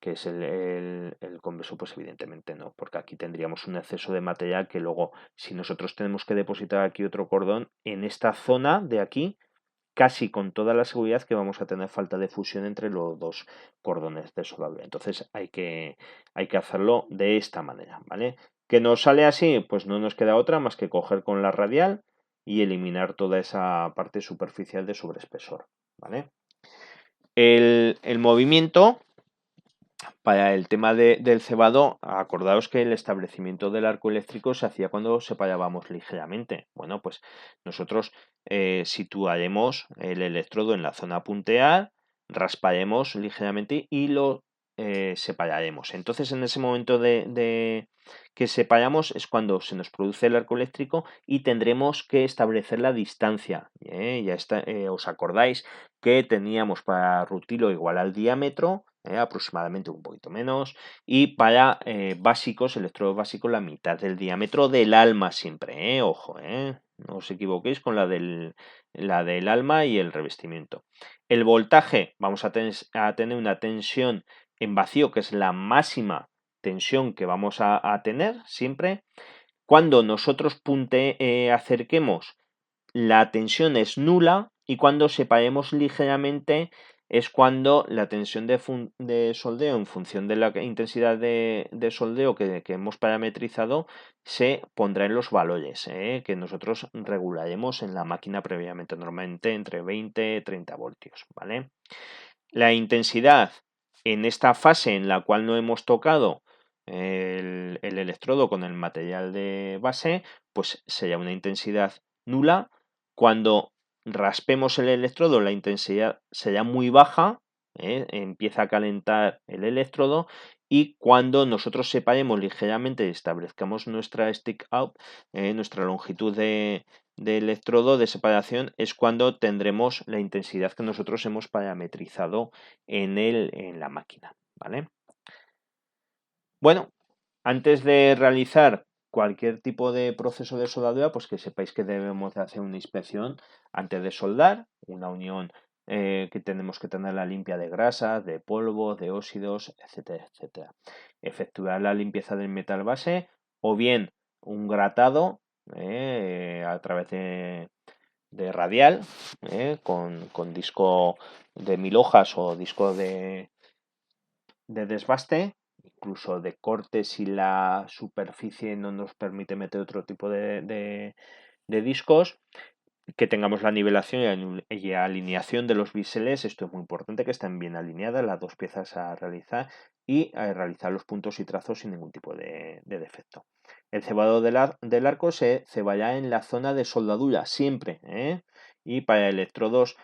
[SPEAKER 1] que es el convexo, pues evidentemente no, porque aquí tendríamos un exceso de material que luego, si nosotros tenemos que depositar aquí otro cordón, en esta zona de aquí, casi con toda la seguridad que vamos a tener falta de fusión entre los dos cordones de soldadura. Entonces hay que hacerlo de esta manera, ¿vale? Que nos sale así, pues no nos queda otra más que coger con la radial y eliminar toda esa parte superficial de sobreespesor, ¿vale? El movimiento para el tema del cebado, acordaos que el establecimiento del arco eléctrico se hacía cuando separábamos ligeramente. Bueno, pues nosotros situaremos el electrodo en la zona puntear, rasparemos ligeramente y lo separaremos. Entonces, en ese momento de que separamos es cuando se nos produce el arco eléctrico y tendremos que establecer la distancia. Ya está, os acordáis que teníamos para rutilo igual al diámetro, aproximadamente un poquito menos, y para básicos, electrodos básicos, la mitad del diámetro del alma siempre, ojo, no os equivoquéis con la del alma y el revestimiento. El voltaje, vamos a tener una tensión en vacío, que es la máxima tensión que vamos a tener siempre. Cuando nosotros acerquemos, la tensión es nula y cuando separemos ligeramente es cuando la tensión de soldeo en función de la intensidad de soldeo que hemos parametrizado se pondrá en los valores que nosotros regularemos en la máquina previamente, normalmente entre 20 y 30 voltios, ¿vale? La intensidad en esta fase en la cual no hemos tocado el electrodo con el material de base, pues sería una intensidad nula. Cuando raspemos el electrodo, la intensidad será muy baja, empieza a calentar el electrodo, y cuando nosotros separemos ligeramente y establezcamos nuestra stick out, nuestra longitud de electrodo de separación, es cuando tendremos la intensidad que nosotros hemos parametrizado en la máquina, ¿vale? Bueno, antes de realizar cualquier tipo de proceso de soldadura, pues que sepáis que debemos de hacer una inspección antes de soldar, una unión que tenemos que tenerla limpia de grasas, de polvo, de óxidos, etcétera, etcétera. Efectuar la limpieza del metal base o bien un gratado a través de radial con disco de 1000 hojas o disco de desbaste, incluso de corte si la superficie no nos permite meter otro tipo de discos, que tengamos la nivelación y alineación de los biseles. Esto es muy importante, que estén bien alineadas las dos piezas a realizar y a realizar los puntos y trazos sin ningún tipo de defecto. El cebado del arco se cebará en la zona de soldadura siempre, y para electrodos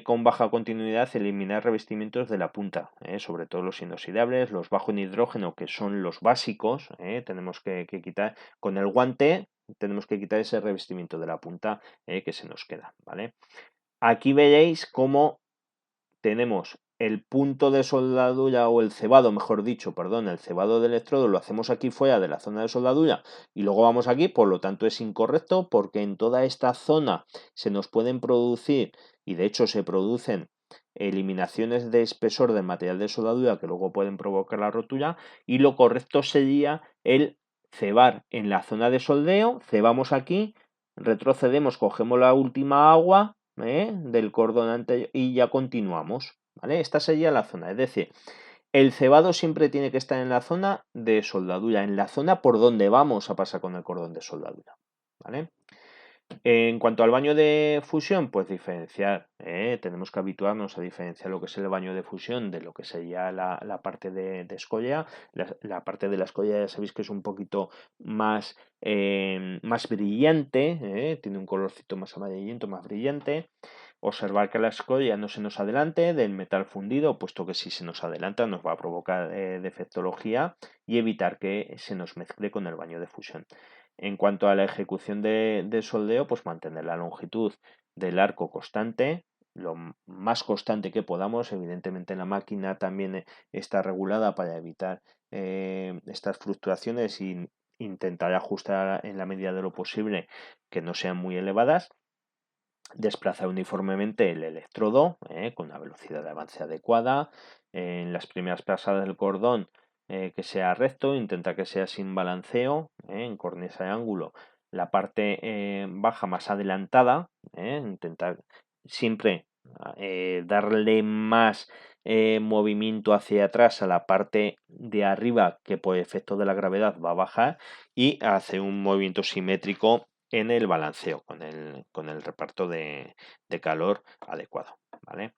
[SPEAKER 1] con baja continuidad eliminar revestimientos de la punta, sobre todo los inoxidables, los bajo en hidrógeno, que son los básicos, tenemos que quitar con el guante, tenemos que quitar ese revestimiento de la punta que se nos queda, ¿vale? Aquí veréis cómo tenemos el punto de soldadura o el cebado, mejor dicho, perdón, el cebado del electrodo lo hacemos aquí fuera de la zona de soldadura y luego vamos aquí, por lo tanto es incorrecto porque en toda esta zona se nos pueden producir, y de hecho se producen, eliminaciones de espesor del material de soldadura que luego pueden provocar la rotura, y lo correcto sería el cebar en la zona de soldeo, cebamos aquí, retrocedemos, cogemos la última agua del cordón anterior y ya continuamos, ¿vale? Esta sería la zona, es decir, el cebado siempre tiene que estar en la zona de soldadura, en la zona por donde vamos a pasar con el cordón de soldadura, ¿vale? En cuanto al baño de fusión, pues diferenciar, tenemos que habituarnos a diferenciar lo que es el baño de fusión de lo que sería la parte de escolla. La parte de la escolla ya sabéis que es un poquito más brillante, tiene un colorcito más amarillento, más brillante. Observar que la escoria no se nos adelante del metal fundido, puesto que si se nos adelanta nos va a provocar defectología, y evitar que se nos mezcle con el baño de fusión. En cuanto a la ejecución de soldeo, pues mantener la longitud del arco constante, lo más constante que podamos. Evidentemente la máquina también está regulada para evitar estas fluctuaciones y intentar ajustar en la medida de lo posible que no sean muy elevadas. Desplazar uniformemente el electrodo con una velocidad de avance adecuada. En las primeras pasadas del cordón que sea recto, intenta que sea sin balanceo, en cornisa de ángulo. La parte baja más adelantada, intentar siempre darle más movimiento hacia atrás a la parte de arriba que por efecto de la gravedad va a bajar, y hacer un movimiento simétrico en el balanceo con el reparto de calor adecuado, ¿vale?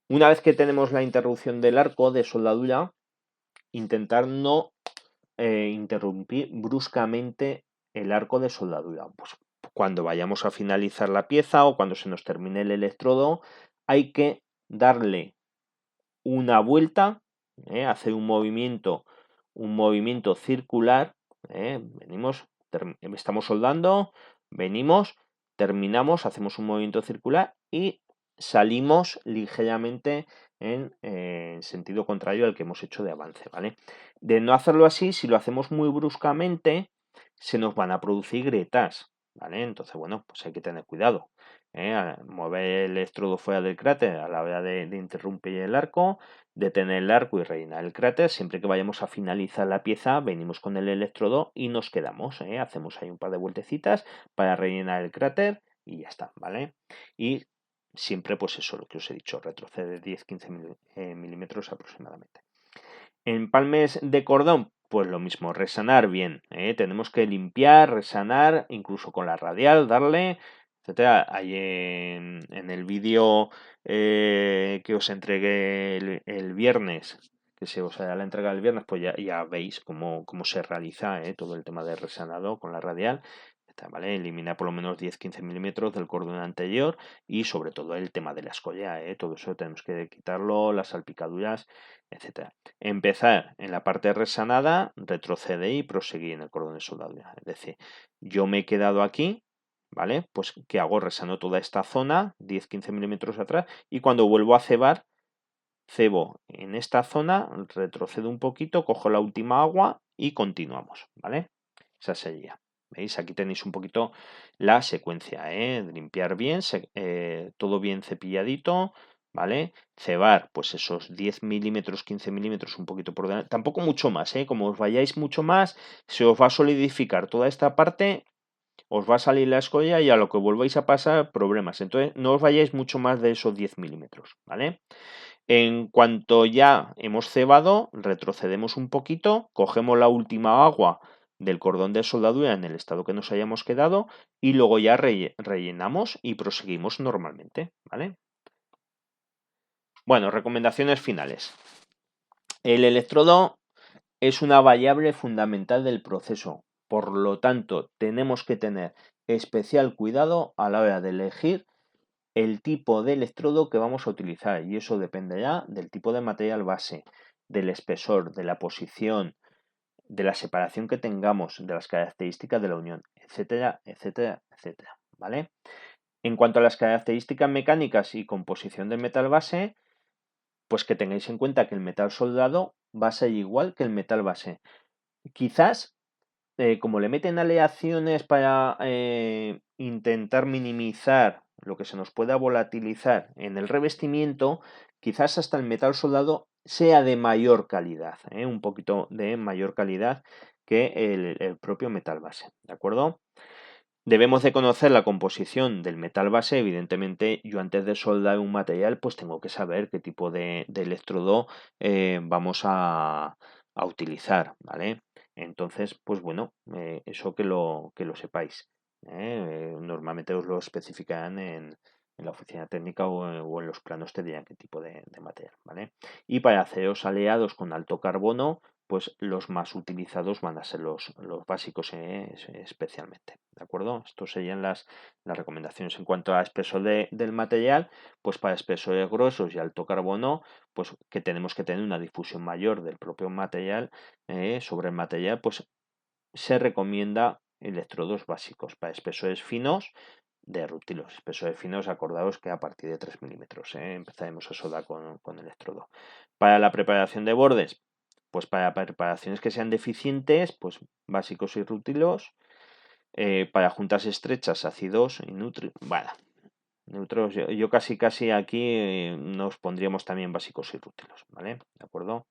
[SPEAKER 1] Una vez que tenemos la interrupción del arco de soldadura, intentar no interrumpir bruscamente el arco de soldadura. Pues cuando vayamos a finalizar la pieza o cuando se nos termine el electrodo, hay que darle una vuelta, hacer un movimiento circular. Estamos soldando, venimos, terminamos, hacemos un movimiento circular y salimos ligeramente en sentido contrario al que hemos hecho de avance, ¿vale? De no hacerlo así, si lo hacemos muy bruscamente, se nos van a producir grietas, ¿vale? Entonces, bueno, pues hay que tener cuidado. Mover el electrodo fuera del cráter a la hora de interrumpir el arco, detener el arco y rellenar el cráter. Siempre que vayamos a finalizar la pieza, venimos con el electrodo y nos quedamos. Hacemos ahí un par de vueltecitas para rellenar el cráter y ya está, ¿vale? Y siempre, pues eso, lo que os he dicho, retrocede 10-15 milímetros aproximadamente. En palmes de cordón, pues lo mismo, resanar bien. Tenemos que limpiar, resanar, incluso con la radial, darle, etcétera. Ahí en el vídeo que os entregué el viernes, que se os hará la entrega el viernes, pues ya veis cómo se realiza todo el tema de resanado con la radial. ¿Vale? Elimina por lo menos 10-15 milímetros del cordón anterior, y sobre todo el tema de la escolla, todo eso tenemos que quitarlo, las salpicaduras, etcétera. Empezar en la parte resanada, retroceder y proseguir en el cordón de soldadura. Es decir, yo me he quedado aquí, ¿vale? Pues ¿qué hago? Resano toda esta zona, 10-15 milímetros atrás, y cuando vuelvo a cebar, cebo en esta zona, retrocedo un poquito, cojo la última agua y continuamos, ¿vale? Esa sería. ¿Veis? Aquí tenéis un poquito la secuencia, limpiar bien, todo bien cepilladito, ¿vale? Cebar, pues esos 10 milímetros, 15 milímetros, un poquito por delante, tampoco mucho más, como os vayáis mucho más, se os va a solidificar toda esta parte, os va a salir la escolla y a lo que volváis a pasar, problemas. Entonces, no os vayáis mucho más de esos 10 milímetros, ¿vale? En cuanto ya hemos cebado, retrocedemos un poquito, cogemos la última agua del cordón de soldadura en el estado que nos hayamos quedado y luego ya rellenamos y proseguimos normalmente, ¿vale? Bueno, recomendaciones finales. El electrodo es una variable fundamental del proceso, por lo tanto tenemos que tener especial cuidado a la hora de elegir el tipo de electrodo que vamos a utilizar, y eso dependerá del tipo de material base, del espesor, de la posición, de la separación que tengamos, de las características de la unión, etcétera, etcétera, etcétera, ¿vale? En cuanto a las características mecánicas y composición del metal base, pues que tengáis en cuenta que el metal soldado va a ser igual que el metal base. Quizás, como le meten aleaciones para intentar minimizar lo que se nos pueda volatilizar en el revestimiento, quizás hasta el metal soldado sea de mayor calidad, un poquito de mayor calidad que el propio metal base, ¿de acuerdo? Debemos de conocer la composición del metal base. Evidentemente, yo antes de soldar un material, pues tengo que saber qué tipo de electrodo vamos a utilizar, ¿vale? Entonces, pues bueno, eso que lo sepáis. Normalmente os lo especificarán en la oficina técnica o en los planos te dirán qué tipo de material, ¿vale? Y para aceros aleados con alto carbono, pues los más utilizados van a ser los básicos especialmente, ¿de acuerdo? Estos serían las recomendaciones. En cuanto a espesor del material, pues para espesores gruesos y alto carbono, pues que tenemos que tener una difusión mayor del propio material sobre el material, pues se recomienda electrodos básicos. Para espesores finos, de rútilos. Espesores finos, acordaos que a partir de 3 milímetros empezaremos a soldar con electrodo. Para la preparación de bordes, pues para preparaciones que sean deficientes, pues básicos y rútilos. Para juntas estrechas, ácidos y bueno, neutros, yo casi aquí nos pondríamos también básicos y rútilos, ¿vale? ¿De acuerdo?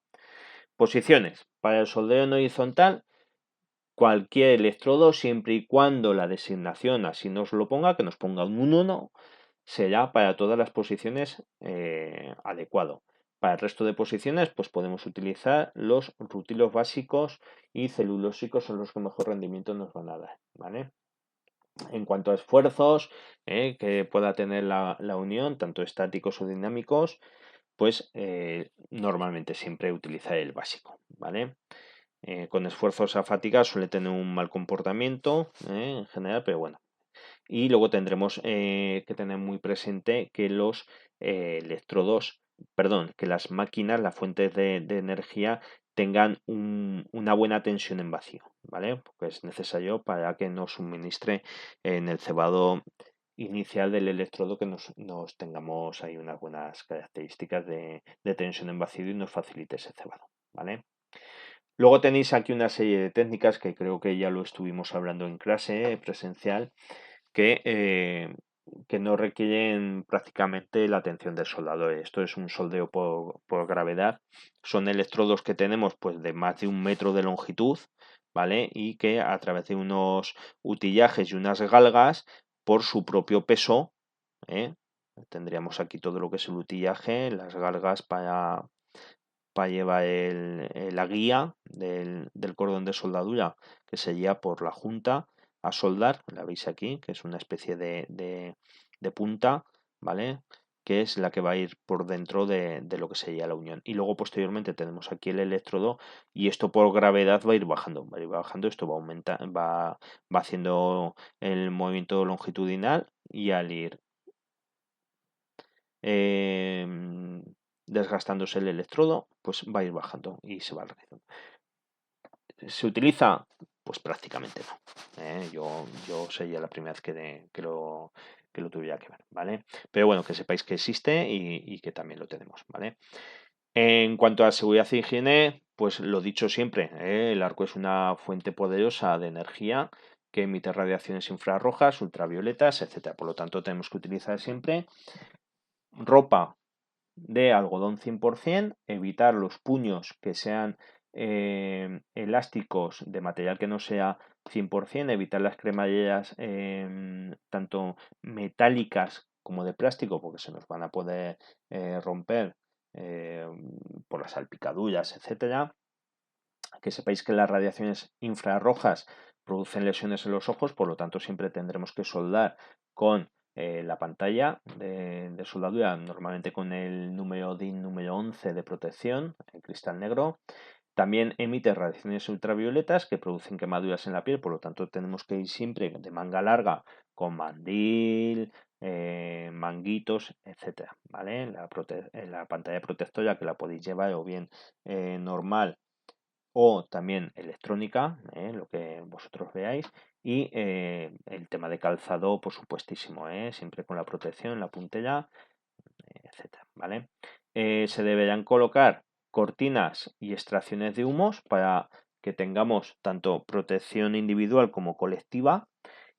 [SPEAKER 1] Posiciones. Para el soldeo no horizontal, cualquier electrodo, siempre y cuando la designación así nos lo ponga, que nos ponga un 1, será para todas las posiciones adecuado. Para el resto de posiciones, pues podemos utilizar los rutilos básicos y celulósicos, son los que mejor rendimiento nos van a dar, ¿vale? En cuanto a esfuerzos que pueda tener la unión, tanto estáticos o dinámicos, pues normalmente siempre utilizar el básico, ¿vale? Con esfuerzos a fatiga suele tener un mal comportamiento en general, pero bueno. Y luego tendremos que tener muy presente que los electrodos, perdón, que las máquinas, las fuentes de energía tengan una buena tensión en vacío, ¿vale? Porque es necesario para que nos suministre en el cebado inicial del electrodo que nos tengamos ahí unas buenas características de tensión en vacío y nos facilite ese cebado, ¿vale? Luego tenéis aquí una serie de técnicas que creo que ya lo estuvimos hablando en clase presencial, que no requieren prácticamente la atención del soldador. Esto es un soldeo por gravedad. Son electrodos que tenemos pues de más de 1 metro de longitud, ¿vale? Y que a través de unos utillajes y unas galgas, por su propio peso, ¿eh? Tendríamos aquí todo lo que es el utillaje, las galgas para llevar la guía del cordón de soldadura que se lleva por la junta a soldar, la veis aquí, que es una especie de punta, ¿vale? Que es la que va a ir por dentro de lo que sería la unión. Y luego posteriormente tenemos aquí el electrodo y esto por gravedad va a ir bajando, esto va a aumentar, va haciendo el movimiento longitudinal y al ir em, desgastándose el electrodo, pues va a ir bajando y se va realizando. ¿Se utiliza? Pues prácticamente no. Yo sería la primera vez que lo tuviera que ver, ¿vale? Pero bueno, que sepáis que existe y que también lo tenemos, ¿vale? En cuanto a seguridad e higiene, pues lo dicho siempre, el arco es una fuente poderosa de energía que emite radiaciones infrarrojas, ultravioletas, etcétera. Por lo tanto, tenemos que utilizar siempre ropa de algodón 100%, evitar los puños que sean elásticos de material que no sea 100%, evitar las cremalleras tanto metálicas como de plástico porque se nos van a poder romper eh, por las salpicaduras, etcétera. Que sepáis que las radiaciones infrarrojas producen lesiones en los ojos, por lo tanto siempre tendremos que soldar con la pantalla de soldadura, normalmente con el número DIN número 11 de protección, el cristal negro. También emite radiaciones ultravioletas que producen quemaduras en la piel, por lo tanto tenemos que ir siempre de manga larga con mandil, manguitos, etcétera, ¿vale? La pantalla protectora que la podéis llevar o bien normal o también electrónica, lo que vosotros veáis, y el tema de calzado, por supuestísimo, siempre con la protección, la puntera, etcétera, ¿vale? Se deberán colocar cortinas y extracciones de humos para que tengamos tanto protección individual como colectiva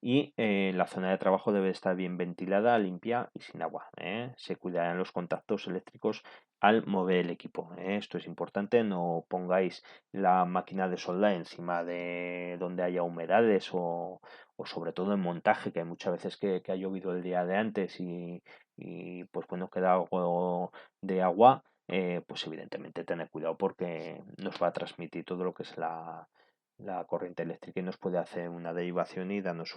[SPEAKER 1] y la zona de trabajo debe estar bien ventilada, limpia y sin agua. Se cuidarán los contactos eléctricos al mover el equipo. Esto es importante, no pongáis la máquina de soldar encima de donde haya humedades o sobre todo en montaje, que hay muchas veces que ha llovido el día de antes y pues bueno, queda algo de agua, pues evidentemente tener cuidado porque nos va a transmitir todo lo que es la corriente eléctrica y nos puede hacer una derivación y darnos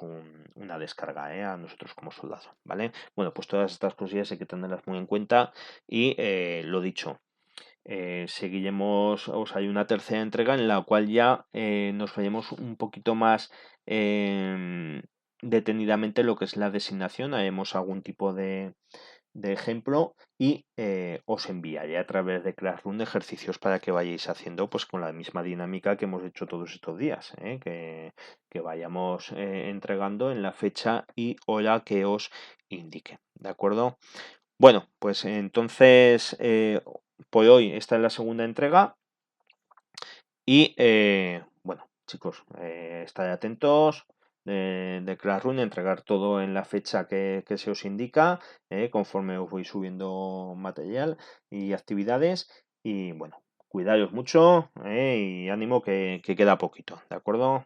[SPEAKER 1] una descarga a nosotros como soldados, ¿vale? Bueno, pues todas estas cosillas hay que tenerlas muy en cuenta y lo dicho, seguiremos, o sea, hay una tercera entrega en la cual ya nos vayamos un poquito más detenidamente lo que es la designación, haremos algún tipo de ejemplo y os enviaré a través de Classroom ejercicios para que vayáis haciendo pues con la misma dinámica que hemos hecho todos estos días, que vayamos entregando en la fecha y hora que os indique, ¿de acuerdo? Bueno, pues entonces por hoy esta es la segunda entrega y bueno, chicos, estar atentos de Classroom, entregar todo en la fecha que se os indica, conforme os voy subiendo material y actividades. Y bueno, cuidaros mucho y ánimo que queda poquito, ¿de acuerdo?